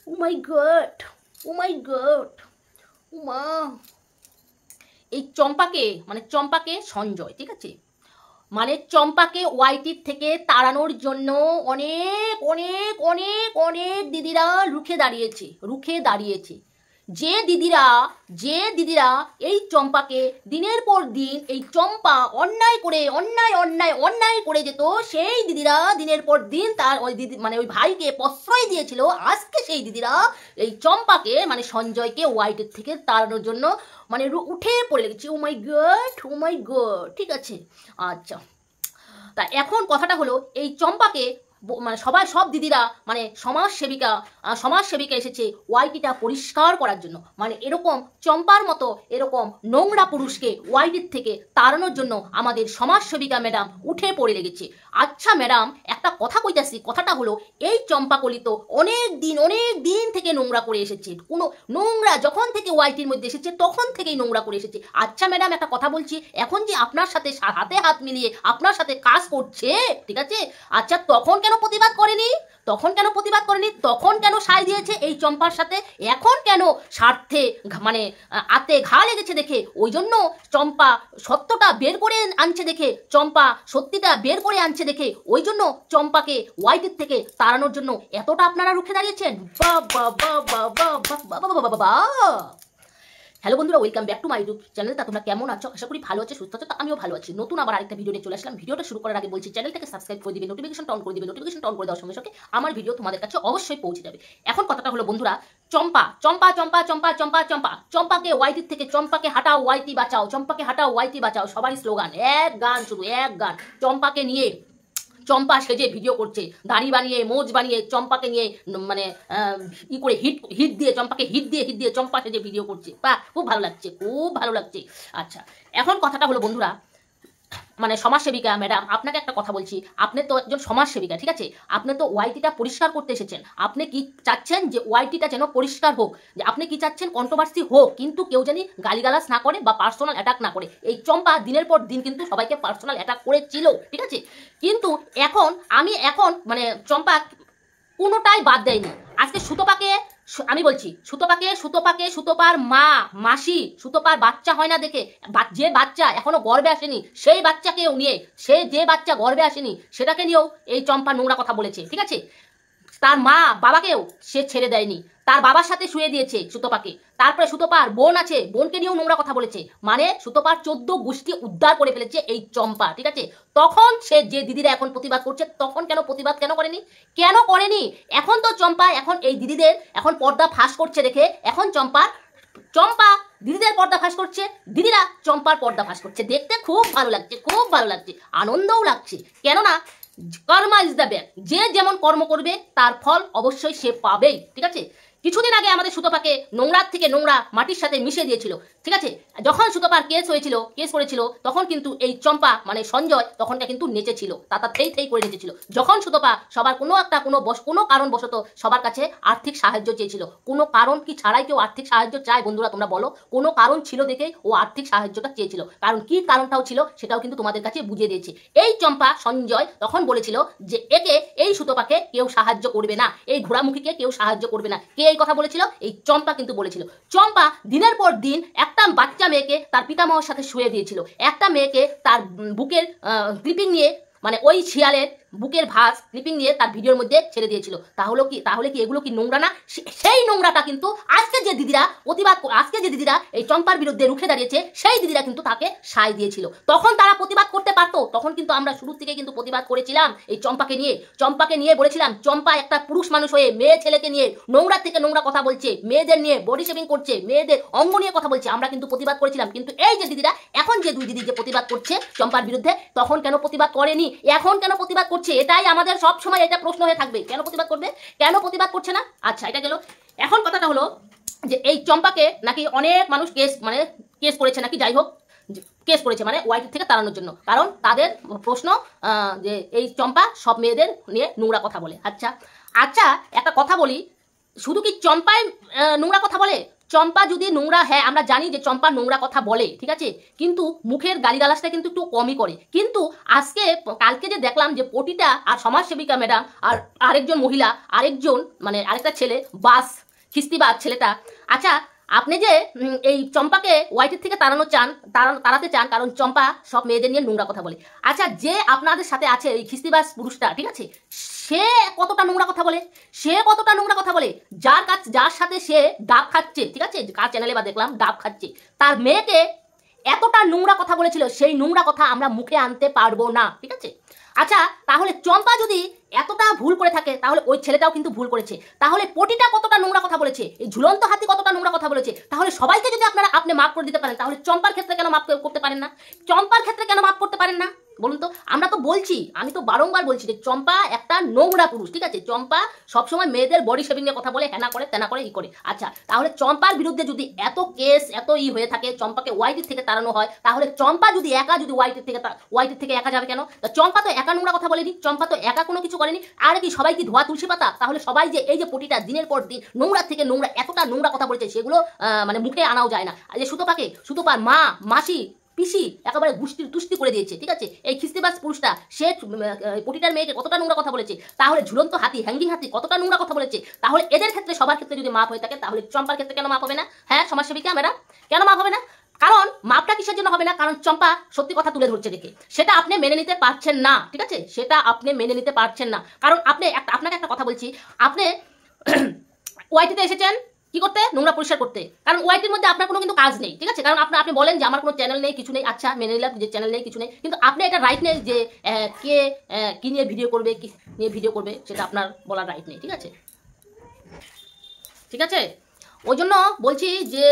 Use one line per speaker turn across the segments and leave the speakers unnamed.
ও মাই god, ও মাই god, ও মা। এই চম্পাকে সঞ্জয়, ঠিক আছে, মানে চম্পাকে ওয়াইটির থেকে তাড়ানোর জন্য অনেক অনেক অনেক অনেক দিদিরা রুখে দাঁড়িয়েছে। যে দিদিরা এই চম্পাকে দিনের পর দিন এই চম্পা অন্যায় করে যেত, সেই দিদিরা দিনের পর দিন তার ওই দিদি মানে ওই ভাইকে প্রশ্রয় দিয়েছিল। আজকে সেই দিদিরা এই চম্পাকে মানে সঞ্জয়কে ওয়াইটির থেকে তাড়ানোর জন্য মানে উঠে পড়ে লেগেছে। ও মাই গড, ঠিক আছে। আচ্ছা, তা এখন কথাটা হলো, এই চম্পাকে মানে সব দিদিরা মানে সমাজসেবিকা এসেছে ওয়াইটিটা পরিষ্কার করার জন্য, মানে এরকম চম্পার মতো এরকম নোংরা পুরুষকে ওয়াইটির থেকে তাড়ানোর জন্য আমাদের সমাজসেবিকা ম্যাডাম উঠে পড়ে লেগেছে। আচ্ছা ম্যাডাম, একটা কথা কইতাছি, কথাটা হলো এই চম্পাকলি তো অনেক দিন থেকে নোংরা করে এসেছে, কোনো নোংরা যখন থেকে ওয়াইটির মধ্যে এসেছে তখন থেকেই নোংরা করে এসেছে। আচ্ছা ম্যাডাম, একটা কথা বলছি, এখন যে আপনার সাথে হাতে হাত মিলিয়ে আপনার সাথে কাজ করছে, ঠিক আছে, আচ্ছা তখন কেন প্রতিবাদ করেনি? তখন কেন সায় দিয়েছে এই চম্পার সাথে? এখন কেন স্বার্থে মানে আতে ঘা লেগেছে দেখে ওই জন্য চম্পা সত্যটা বের করে আনছে দেখে, ওই জন্য চম্পাকে ওয়াইটির থেকে তাড়ানোর জন্য এতটা আপনারা রুখে দাঁড়িয়েছেন। বাবা। হ্যালো বন্ধুরা, welcome back to my YouTube channel. তা তোমরা কেমন আছো? আশা করি ভালো আছো, সুস্থ আছো। আমিও ভালো আছি। নতুন আবার আরেকটা ভিডিও নিয়ে চলে আসলাম। ভিডিওটা শুরু করার আগে বলছি, চ্যানেলটাকে সাবস্ক্রাইব করে দিবে, নোটিফিকেশন অন করে দিবে। নোটিফিকেশন অন করে দেওয়ার সঙ্গে সঙ্গে আমার ভিডিও তোমাদের কাছে অবশ্যই পৌঁছে যাবে। এখন কথাটা হলো বন্ধুরা, চম্পাকে ওয়াইটির থেকে চম্পাকে হাটাও ওয়াইটি বাঁচাও, সবারই স্লোগান, এক গান, শুধু এক গান। চম্পাকে নিয়ে চম্পা সেজে ভিডিও করছে, দাড়ি বানিয়ে মোজ বানিয়ে চম্পাকে নিয়ে মানে ই করে হিট দিয়ে চম্পাকে হিট দিয়ে চম্পা সেজে ভিডিও করছে। বাহ, খুব ভালো লাগছে। আচ্ছা, এখন কথাটা হলো বন্ধুরা, মানে সমাজসেবিকা ম্যাডাম, আপনাকে একটা কথা বলছি, আপনি তো একজন সমাজসেবিকা, ঠিক আছে, আপনি তো ওয়াইটিটা পরিষ্কার করতে এসেছেন। আপনি কি চাচ্ছেন যে ওয়াইটিটা যেন পরিষ্কার হোক, যে আপনি কি চাচ্ছেন কন্ট্রোভার্সি হোক, কিন্তু কেউ জানি গালিগালাজ না করে বা পার্সোনাল অ্যাটাক না করে। এই চম্পা দিনের পর দিন কিন্তু সবাইকে পার্সোনাল অ্যাটাক করেছিল, ঠিক আছে, কিন্তু আমি এখন মানে চম্পা কোনোটাই বাদ দেয়নি। আজকে সুতপাকে আমি বলছি, সুতপার মা মাসি সুতপার বাচ্চা হয় না দেখে, যে বাচ্চা এখনো গর্ভে আসেনি সেই বাচ্চাকেও নিয়ে, যে বাচ্চা গর্ভে আসেনি সেটাকে নিয়েও এই চম্পা নোংরা কথা বলেছে, ঠিক আছে। তার মা বাবাকেও সে ছেড়ে দেয়নি, তার বাবার সাথে শুয়ে দিয়েছে সুতপাকে। তারপরে সুতপার বোন আছে, বোনকে নিয়েও নোংরা কথা বলেছে, মানে সুতপার 14 গোষ্ঠী উদ্ধার করে ফেলেছে এই চম্পা, ঠিক আছে। তখন সে যে দিদিরা এখন প্রতিবাদ করছে, তখন প্রতিবাদ কেন করেনি? এখন তো চম্পা এখন এই দিদিদের এখন পর্দা ফাঁস করছে দেখে, এখন চম্পা দিদিদের পর্দা ফাঁস করছে, দিদিরা চম্পার পর্দা ফাঁস করছে। দেখতে খুব ভালো লাগছে, আনন্দও লাগছে। কেননা কর্মা ইজ দ্য ব্যাক, যে যেমন কর্ম করবে তার ফল অবশ্যই সে পাবেই, ঠিক আছে। কিছুদিন আগে আমাদের সুতপাকে নোংরার থেকে নোংরা মাটির সাথে মিশিয়ে দিয়েছিল, ঠিক আছে। যখন সুতপার কেস করেছিল তখন কিন্তু এই চম্পা মানে সঞ্জয় তখনটা কিন্তু নেচেছিল, তাতা থেই করে নেচেছিল। যখন সুতপা সবার কোনো কারণবশত সবার কাছে আর্থিক সাহায্য চেয়েছিল, কোনো কারণ কি ছাড়াই কেউ আর্থিক সাহায্য চায় বন্ধুরা? তোমরা বলো, কোনো কারণ ছিল দেখেই ও আর্থিক সাহায্যটা চেয়েছিল। কারণ কি কারণটাও ছিল সেটাও কিন্তু তোমাদের কাছে বুঝিয়ে দিয়েছে। এই চম্পা সঞ্জয় তখন বলেছিল যে এই সুতপাকে কেউ সাহায্য করবে না, এই ঘোড়ামুখীকে কেউ সাহায্য করবে না। কে এই কথা বলেছিল? এই চম্পা কিন্তু বলেছিল। চম্পা দিনের পর দিন একটা বাচ্চা মেয়েকে তার পিতামহের সাথে শুয়ে দিয়েছিল, একটা মেয়েকে তার বুকের ক্লিপিং নিয়ে মানে ওই শিয়ালের বুকের ভাঁজ ক্লিপিং নিয়ে তার ভিডিওর মধ্যে ছেড়ে দিয়েছিল। তাহলে কি এগুলো কি নোংরা না? সেই নোংরাটা কিন্তু আজকে যে দিদিরা এই চম্পার বিরুদ্ধে রুখে দাঁড়িয়েছে, সেই দিদিরা কিন্তু তাকে সায় দিয়েছিল। তখন তারা প্রতিবাদ করতে পারতো, তখন কিন্তু আমরা শুরু থেকে কিন্তু প্রতিবাদ করেছিলাম এই চম্পাকে নিয়ে বলেছিলাম, চম্পা একটা পুরুষ মানুষ হয়ে মেয়ে ছেলেকে নিয়ে নোংরা থেকে নোংরা কথা বলছে, মেয়েদের নিয়ে বডি শেভিং করছে, মেয়েদের অঙ্গ নিয়ে কথা বলছে। আমরা কিন্তু প্রতিবাদ করেছিলাম, কিন্তু এই যে দিদিরা এখন যে দুই দিদি যে প্রতিবাদ করছে চম্পার বিরুদ্ধে, তখন কেন প্রতিবাদ করেনি, এখন কেন প্রতিবাদ করছে? এটাই আমাদের সব সময় এটা প্রশ্ন হয়ে থাকবে, কেন প্রতিবাদ করবে, কেন প্রতিবাদ করছে না? আচ্ছা, এটা গেল। এখন কথাটা হলো যে এই চম্পাকে নাকি অনেক মানুষ কেস করেছে নাকি, যাই হোক কেস করেছে মানে ওয়াইটি থেকে তাড়ানোর জন্য, কারণ তাদের প্রশ্ন যে এই চম্পা সব মেয়েদের নিয়ে নোংরা কথা বলে। আচ্ছা, একটা কথা বলি, শুধু কি চম্পায় নোংরা কথা বলে? চম্পা যদি নোংরা, হ্যাঁ আমরা জানি যে চম্পা নোংরা কথা বলে, ঠিক আছে, কিন্তু মুখের গালিগালাজটা কিন্তু একটু কমই করে। কিন্তু আজকে কালকে যে দেখলাম যে পটিটা আর সমাজসেবিকা ম্যাডাম আর আরেকজন মহিলা, আরেকজন মানে আরেকটা ছেলে বাস খিস্তিবাজ ছেলেটা, আচ্ছা আপনি যে এই চম্পাকে ওয়াইটির থেকে তাড়াতে চান কারণ চম্পা সব মেয়েদের নিয়ে নোংরা কথা বলে। আচ্ছা যে আপনাদের সাথে আছে এই খিস্তিবাজ পুরুষটা, ঠিক আছে, সে কতটা নোংরা কথা বলে, সে কতটা নোংরা কথা বলে, যার সাথে সে ডাব খাচ্ছে, ঠিক আছে, কার চ্যানেলে বা দেখলাম ডাব খাচ্ছে, তার মেয়েকে এতটা নোংরা কথা বলেছিল, সেই নোংরা কথা আমরা মুখে আনতে পারবো না, ঠিক আছে। আচ্ছা তাহলে চম্পা যদি এতটা ভুল করে থাকে তাহলে ওই ছেলেটাও কিন্তু ভুল করেছে। তাহলে পটিটা কতটা নোংরা কথা বলেছে, এই ঝুলন্ত হাতি কতটা নোংরা কথা বলেছে, তাহলে সবাইকে যদি আপনি মাফ করে দিতে পারেন তাহলে চম্পার ক্ষেত্রে কেন মাফ করতে পারেন না? চম্পার ক্ষেত্রে কেন মাফ করতে পারেন না বলুন তো? আমরা তো বলছি, আমি তো বারংবার বলছি যে চম্পা একটা নোংরা পুরুষ, ঠিক আছে, চম্পা সবসময় মেয়েদের বডি শেভিং নিয়ে কথা বলে, হ্যানা করে তেনা করে ই করে। আচ্ছা তাহলে চম্পার বিরুদ্ধে যদি এত কেস এত ই হয়ে থাকে, চম্পাকে ওয়াইটির থেকে তাড়ানো হয়, তাহলে চম্পা যদি একা যদি ওয়াইটির থেকে একা যাবে কেন? চম্পা তো একা নোংরা কথা বলেনি, চম্পা তো একা কোনো কিছু করেনি। আর কি সবাই কি ধোয়া তুলসী পাতা? তাহলে সবাই যে এই যে পটিটা দিনের পর দিন নোংরা থেকে নোংরা এতটা নোংরা কথা বলেছে সেগুলো মানে মুখে আনাও যায় না। আর যে সুতোপার মা মাসি পিসি একেবারে তুষ্টি করে দিয়েছে, ঠিক আছে, এই খিস্তিবাজ পুরুষটা সে পটিটার মেয়েকে কতটা নোংরা কথা বলেছে, তাহলে ঝুলন্ত হাতি হ্যাঙ্গিং হাতি কতটা নোংরা কথা বলেছে, তাহলে এদের ক্ষেত্রে সবার ক্ষেত্রে যদি মাপ হয়ে থাকে তাহলে চম্পার ক্ষেত্রে কেন মাপ হবে না? হ্যাঁ সমাজসেবিকা ম্যাডাম কেন মাপ হবে না? কারণ মাপটা কিসের জন্য হবে না? কারণ চম্পা সত্যি কথা তুলে ধরছে দেখে, সেটা আপনি মেনে নিতে পারছেন না, ঠিক আছে, সেটা আপনি মেনে নিতে পারছেন না। কারণ আপনাকে একটা কথা বলছি, আপনি ওয়াইটিতে এসেছেন কি করতে? নোংরা পরিষ্কার করতে। কারণ ওয়াইটির মধ্যে আপনার কোনো কিন্তু কাজ নেই, ঠিক আছে, কারণ আপনি বলেন যে আমার কোনো চ্যানেল নেই কিছু নেই, আচ্ছা মেনে নিলাম যে চ্যানেল নেই কিছু নেই, কিন্তু আপনি এটা রাইট নেই যে কে কি নিয়ে ভিডিও করবে, কি নিয়ে ভিডিও করবে সেটা আপনার বলার রাইট নেই, ঠিক আছে, ঠিক আছে। ওই জন্য বলছি যে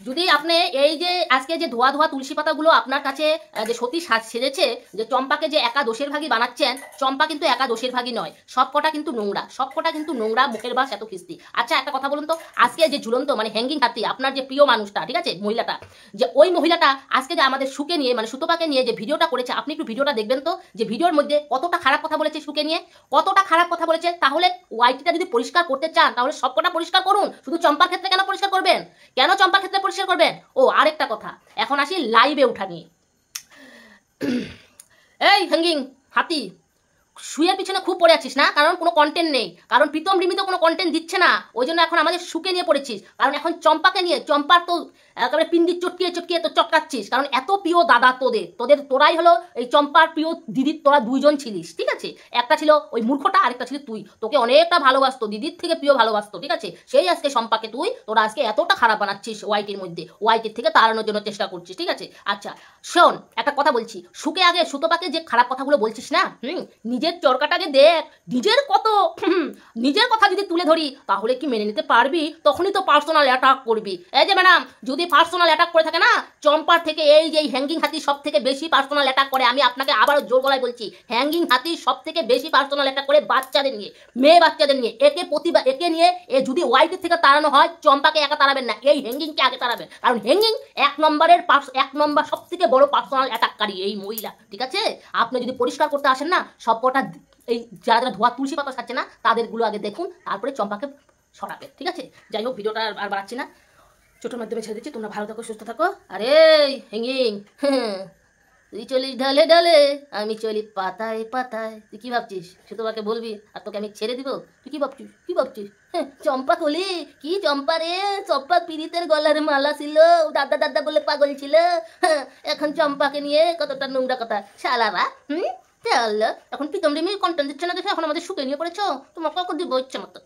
যদি আপনি এই যে আজকে যে ধোয়া তুলসী পাতাগুলো আপনার কাছে যে সতী সেজেছে, যে চম্পাকে যে একা দোষের ভাগী বানাচ্ছেন, চম্পা কিন্তু একা দোষের ভাগী নয়, সবকটা কিন্তু নোংরা, মুখের বাস এত খিস্তি। আচ্ছা একটা কথা বলুন তো, আজকে যে ঝুলন্ত মানে হ্যাঙ্গিং হাতি আপনার যে প্রিয় মানুষটা, ঠিক আছে, মহিলাটা, যে ওই মহিলাটা আজকে যে আমাদের সুকে নিয়ে মানে সুতোপাকে নিয়ে যে ভিডিওটা করেছে, আপনি একটু ভিডিওটা দেখবেন তো, যে ভিডিওর মধ্যে কতটা খারাপ কথা বলেছে সুকে নিয়ে, কতটা খারাপ কথা বলেছে। তাহলে ওয়াইটিটা যদি পরিষ্কার করতে চান তাহলে সবকটা পরিষ্কার করুন, শুধু চম্পার ক্ষেত্রে কেন পরিষ্কার করবেন? কেন চম্পার ক্ষেত্রে পরিষ্কার করবেন? ও আরেকটা কথা, এখন আসি লাইভে উঠা নিয়ে। এই হ্যাঙ্গিং হাতি শুয়ের পিছনে খুব পড়ে আছিস না, কারণ কোনো কন্টেন্ট নেই, কারণ প্রীতম রিমি তো কোনো কন্টেন্ট দিচ্ছে না, ওই জন্য এখন আমাদের সুকে নিয়ে পড়েছিস, কারণ এখন চম্পাকে নিয়ে চম্পার তো একেবারে পিন্ডি চটকিয়ে তো চটকাচ্ছিস, কারণ এত প্রিয় দাদা তোরাই হলো এই চম্পার প্রিয় দিদির, তোরা দুইজন ছিলিস, ঠিক আছে, একটা ছিল ওই মূর্খটা আরেকটা ছিল তুই, তোকে অনেকটা ভালোবাসতো, দিদির থেকে প্রিয় ভালোবাসতো, ঠিক আছে, সেই আজকে চম্পাকে তোরা আজকে এতটা খারাপ বানাচ্ছিস ওয়াইটির মধ্যে, ওয়াইটির থেকে তাড়ানোর জন্য চেষ্টা করছিস, ঠিক আছে। আচ্ছা শোন একটা কথা বলছি, সুকে আগে সুতোপাকে যে খারাপ কথাগুলো বলছিস না, নিজের চরকাটাকে দেখ, নিজের কথা যদি তুলে ধরি তাহলে কি মেনে নিতে পারবি? তখনই তো পার্সোনাল অ্যাটাক করবি। এই যে ম্যাডাম যদি পার্সোনাল অ্যাটাক করে থাকে না, চম্পার থেকে এই যে হ্যাঙ্গিং হাতি সব থেকে বেশি পার্সোনাল অ্যাটাক করে, আমি আপনাকে আবারও জোর গলায় বলছি, হ্যাঙ্গিং হাতি সব থেকে বেশি পার্সোনাল অ্যাটাক করে বাচ্চাদের নিয়ে, মেয়ে বাচ্চাদের নিয়ে, একে নিয়ে যদি ওয়াইটির থেকে তাড়ানো হয়, চম্পাকে একা তাড়াবেন না, এই হ্যাঙ্গিংকে আগে তাড়াবেন, কারণ হ্যাঙ্গিং এক নম্বর সব থেকে বড় পার্সোনাল অ্যাটাককারী এই মহিলা, ঠিক আছে। আপনি যদি পরিষ্কার করতে আসেন না, সবকটা এই যারা ধোয়া তুলসী পাতা খাচ্ছে না তাদেরগুলো আগে দেখুন, তারপরে চম্পাকে সরাবে, ঠিক আছে। যাই হোক ভিডিওটা আর বাড়াচ্ছি না, ছোটোর মাধ্যমে ছেড়ে দিচ্ছি, তোমরা ভালো থাকো সুস্থ থাকো। আরে হ্যাঙ্গিং তুই চলিস ঢালে ঢালে, আমি চলি পাতায় পাতায়, তুই কি ভাবছিস সুতোপাকে বলবি আর তোকে আমি ছেড়ে দিব? তুই কি ভাবছিস? চম্পা কলি কি চম্পা রে, চম্পা পীড়িতের গলার মালা ছিল, দাদা বলে পাগল ছিল, এখন চম্পাকে নিয়ে কতটা নোংরা কথা শালারা। এখন প্রীতম রিমি কন্টেন্ট দিচ্ছে না দেখে এখন আমাদের সুকে নিয়ে পড়েছো, তোমার কাউকে দিব ইচ্ছে মতো।